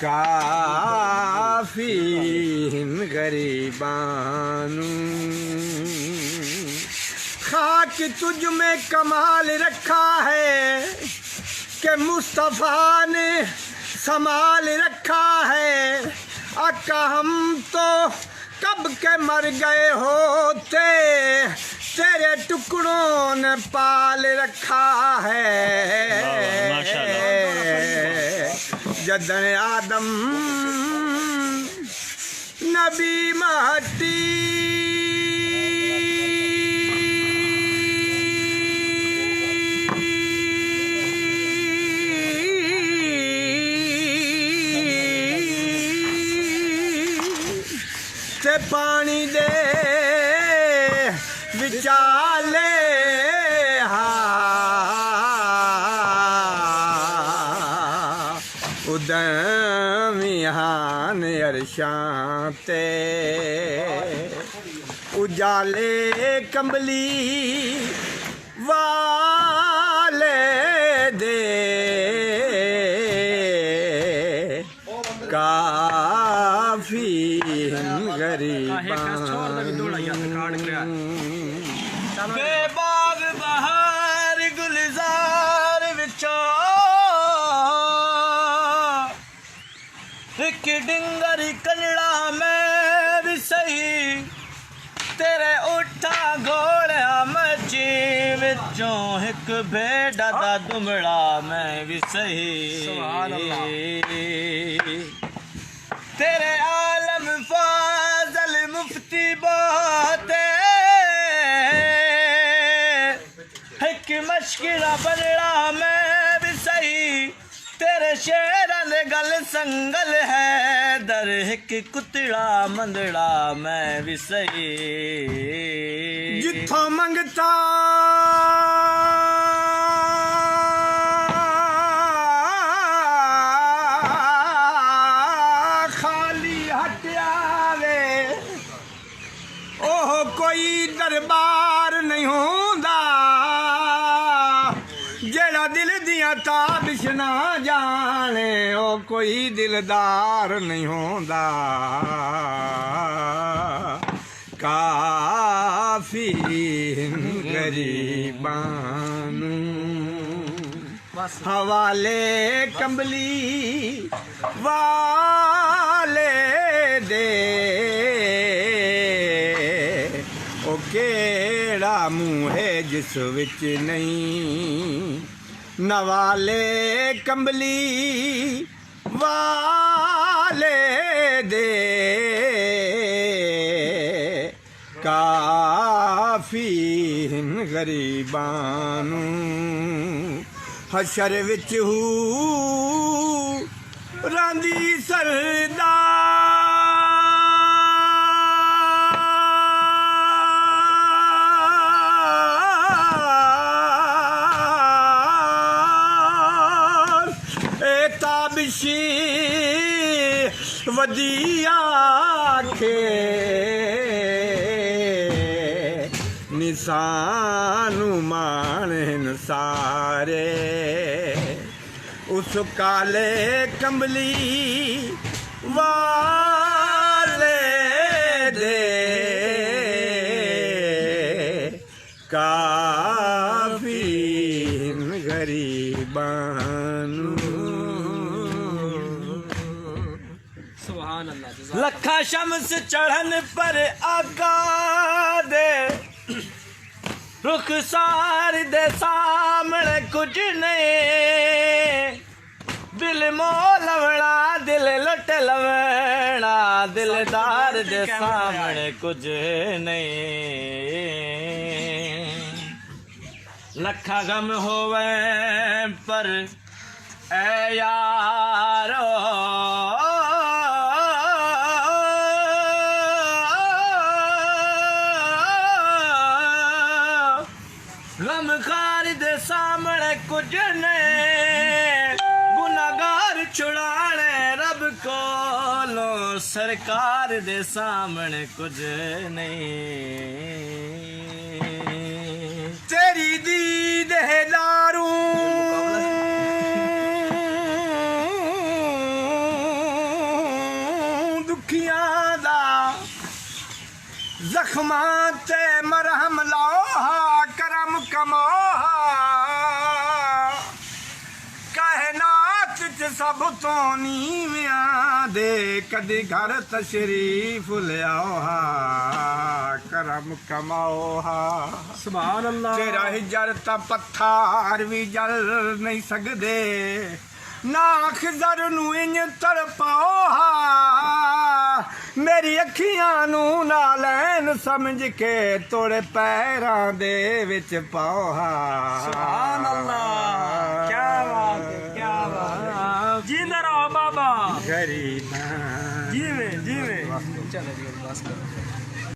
काफी गरीबानू खाक तुझ में कमाल रखा है कि मुस्तफ़ा ने संभाल रखा है। आका हम तो कब के मर गए होते, तेरे टुकड़ों ने पाल रखा है। जदन आदम नबी महती ते पानी दे विचाले उदमियान अरशां ते उजाले कंबली वाले दे काफी बेबाग बहार गुलजार विचो एक डिंगर कलड़ा में भी सही, तेरे उठा घोड़ा मची विचों एक भेड़ा दा दुमड़ा में भी सही। तेरे आलम फाजल मुफ्ती बहुत एक मशकिला बनड़ा में भी सही, तेरे शेरन गल संगल है दर एक कुतड़ा मंदड़ा में भी सही। जिथों मंगता कोई दरबार नहीं होंदा, जेड़ा दिल दियां ताबिश ना जाने ओ कोई दिलदार नहीं होंदा। काफी गरीबानू हवाले कंबली वाले दे केड़ा मुँह है जिस विच नहीं नवाले कंबली वाले दे काफी गरीबानू हशर विच हू रांदी सरदार ताबिशी वदिया के निशानु मानन सारे उस काले कंबली वाले दे काफी गरीबानू। लखा शम्स चढ़न पर आका दे रुखसार दे सामने कुछ नहीं, दिल मोलवड़ा दिल लट लवड़ा दिलदार दे सामने कुछ नहीं। लखा गम होवे पर ए यारो गमखार दे सामने कुछ नहीं, गुनागार छुड़ाने रब कोलो सरकार दे सामने कुछ नहीं। तेरी दीद है दारू ਜ਼ਖਮਾਂ ਤੇ ਮਰਹਮ ਲਾਓ ਹਾ ਕਰਮ ਕਮਾਓ ਕਾਇਨਾਤ ਚ ਸਭ ਤੋਂ ਨੀਵਿਆਂ ਦੇ ਕਦੀ ਘਰ ਤਸ਼ਰੀਫ ਲਿਆਓ ਹਾ ਕਰਮ ਕਮਾਓ ਹਾ ਸੁਭਾਨ ਅੱਲਾਹ ਤੇਰਾ ਹਿਜਰ ਤਾਂ ਪੱਥਰ ਵੀ ਜਲ ਨਹੀਂ ਸਕਦੇ ਨਾ ਖਜ਼ਰ ਨੂੰ ਇੰਜ ਤੜਪਾਓ ਹਾ ਮੇਰੀ ਅੱਖੀਆਂ ਨੂੰ ਨਾ ਲੈਣ ਸਮਝ ਕੇ ਤੋੜੇ ਪੈਰਾਂ ਦੇ ਵਿੱਚ ਪਾਓ ਹਾ ਸੁਭਾਨ ਅੱਲਾਹ ਕੀ ਬਾਤ ਹੈ ਕੀ ਬਾਤ ਹੈ ਜਿੰਦਾ ਰਹੋ ਬਾਬਾ ਗਰੀਬਾਂ ਜਿਵੇਂ ਚਲੋ ਜੀ ਬਸ ਕਰੋ